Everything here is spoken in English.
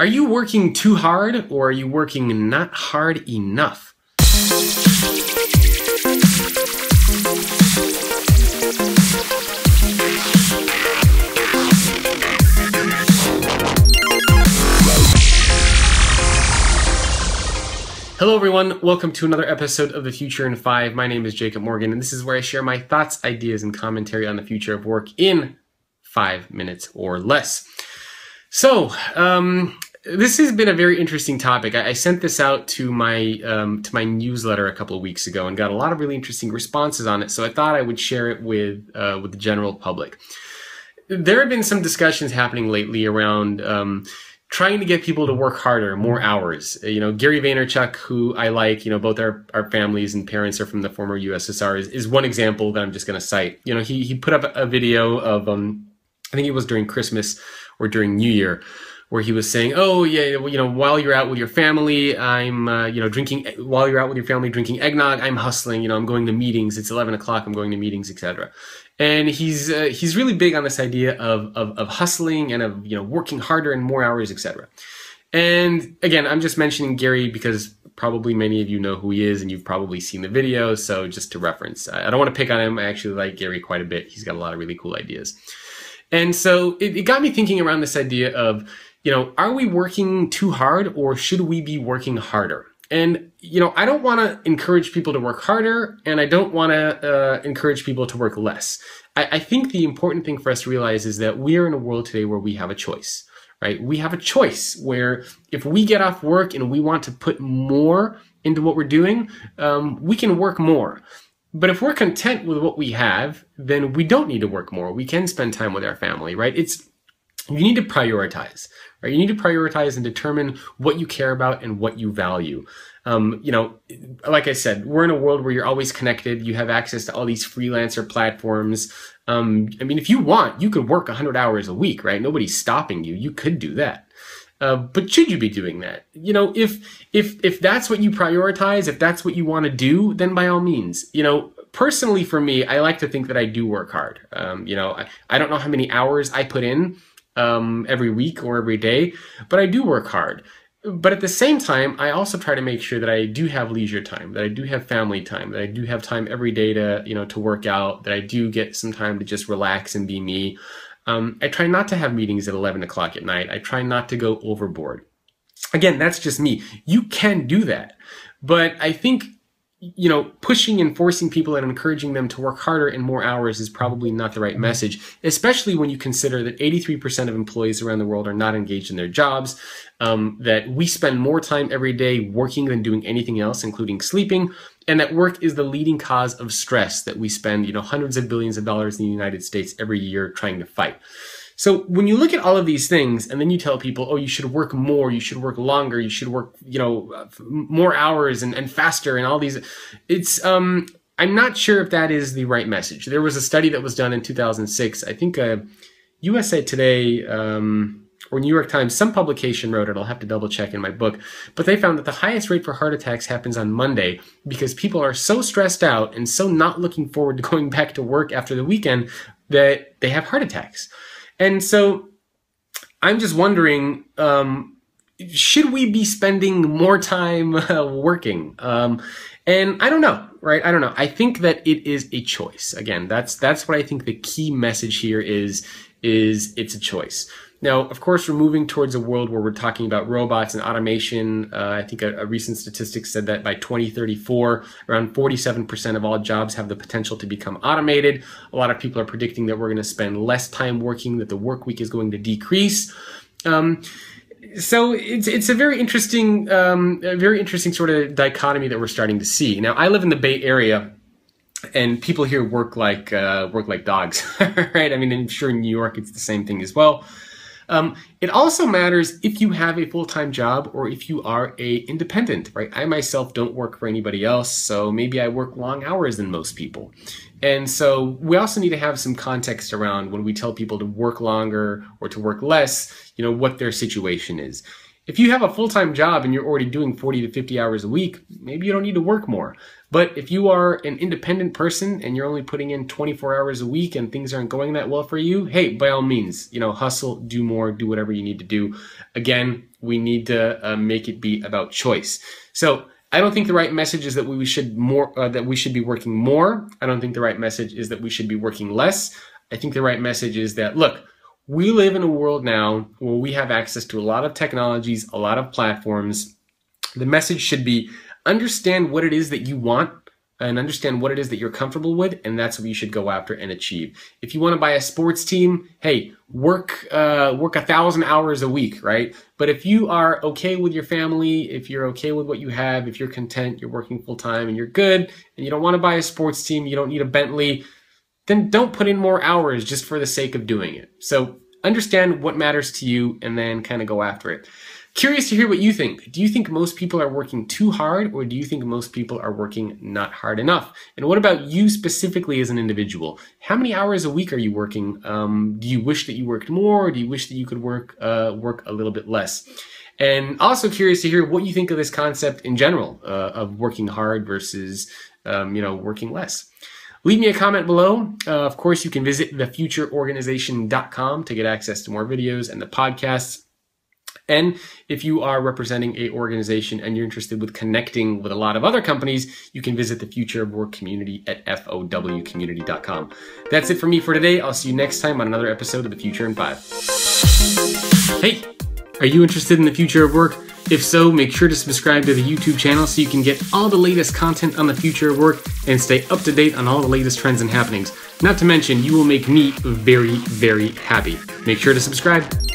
Are you working too hard, or are you working not hard enough? Hello everyone, welcome to another episode of The Future in 5. My name is Jacob Morgan, and this is where I share my thoughts, ideas, and commentary on the future of work in 5 minutes or less. So, this has been a very interesting topic. I sent this out to my newsletter a couple of weeks ago and got a lot of really interesting responses on it, so I thought I would share it with the general public. There have been some discussions happening lately around trying to get people to work harder, more hours. You know, Gary Vaynerchuk, who I like, both our families and parents are from the former USSR, is one example that I'm just going to cite. You know, he put up a video of, I think it was during Christmas or during New Year, where he was saying, oh yeah, while you're out with your family, I'm, while you're out with your family drinking eggnog, I'm hustling, I'm going to meetings, it's 11 o'clock, I'm going to meetings, etc. And he's really big on this idea of hustling and of, working harder and more hours, etc. And again, I'm just mentioning Gary because probably many of you know who he is and you've probably seen the video. So just to reference, I don't want to pick on him. I actually like Gary quite a bit. He's got a lot of really cool ideas. And so it got me thinking around this idea of, are we working too hard, or should we be working harder? And, I don't want to encourage people to work harder, and I don't want to encourage people to work less. I think the important thing for us to realize is that we are in a world today where we have a choice, right? We have a choice where if we get off work and we want to put more into what we're doing, we can work more. But if we're content with what we have, then we don't need to work more. We can spend time with our family, right? You need to prioritize, right? You need to prioritize and determine what you care about and what you value. Like I said, we're in a world where you're always connected. You have access to all these freelancer platforms. If you want, you could work 100 hours a week, right? Nobody's stopping you. You could do that. But should you be doing that? If that's what you prioritize, if that's what you want to do, then by all means. Personally for me, I like to think that I do work hard. I don't know how many hours I put in every week or every day, but I do work hard. But at the same time, I also try to make sure that I do have leisure time, that I do have family time, that I do have time every day to work out, that I do get some time to just relax and be me. I try not to have meetings at 11 o'clock at night. I try not to go overboard. Again, that's just me. You can do that. But I think, pushing and forcing people and encouraging them to work harder and more hours is probably not the right message, especially when you consider that 83% of employees around the world are not engaged in their jobs, that we spend more time every day working than doing anything else, including sleeping, and that work is the leading cause of stress that we spend, hundreds of billions of dollars in the United States every year trying to fight. So when you look at all of these things and then you tell people, oh, you should work more, you should work longer, you should work, more hours and faster and all these, I'm not sure if that is the right message. There was a study that was done in 2006. I think USA Today or New York Times, some publication wrote it. I'll have to double check in my book. But they found that the highest rate for heart attacks happens on Monday because people are so stressed out and so not looking forward to going back to work after the weekend that they have heart attacks. And so I'm just wondering, should we be spending more time working? And I don't know, right? I don't know. I think that it is a choice. Again, that's what I think the key message here is it's a choice. Now, of course, we're moving towards a world where we're talking about robots and automation. I think a recent statistic said that by 2034, around 47% of all jobs have the potential to become automated. A lot of people are predicting that we're going to spend less time working, that the work week is going to decrease. So it's a very interesting sort of dichotomy that we're starting to see. Now, I live in the Bay Area, and people here work like dogs, right? I'm sure in New York it's the same thing as well. It also matters if you have a full-time job or if you are a independent, right? I myself don't work for anybody else, so maybe I work long hours than most people. And so we also need to have some context around when we tell people to work longer or to work less, what their situation is. If you have a full-time job and you're already doing 40 to 50 hours a week, maybe you don't need to work more. But if you are an independent person and you're only putting in 24 hours a week and things aren't going that well for you, hey, by all means, hustle, do more, do whatever you need to do. Again, we need to make it be about choice. So I don't think the right message is that we should be working more. I don't think the right message is that we should be working less. I think the right message is that, look, we live in a world now where we have access to a lot of technologies, a lot of platforms. The message should be understand what it is that you want and understand what it is that you're comfortable with, and that's what you should go after and achieve. If you want to buy a sports team, hey, work 1,000 hours a week, right? But if you are okay with your family, if you're okay with what you have, if you're content, you're working full time and you're good, and you don't want to buy a sports team, you don't need a Bentley, then don't put in more hours just for the sake of doing it. So understand what matters to you and then kind of go after it. Curious to hear what you think. Do you think most people are working too hard, or do you think most people are working not hard enough? And what about you specifically as an individual? How many hours a week are you working? Do you wish that you worked more, or do you wish that you could work a little bit less? And also curious to hear what you think of this concept in general of working hard versus working less. Leave me a comment below. Of course, you can visit thefutureorganization.com to get access to more videos and the podcasts. And if you are representing an organization and you're interested with connecting with a lot of other companies, you can visit the Future of Work community at fowcommunity.com. That's it for me for today. I'll see you next time on another episode of The Future in 5. Hey, are you interested in the future of work? If so, make sure to subscribe to the YouTube channel so you can get all the latest content on the future of work and stay up to date on all the latest trends and happenings. Not to mention, you will make me very, very happy. Make sure to subscribe.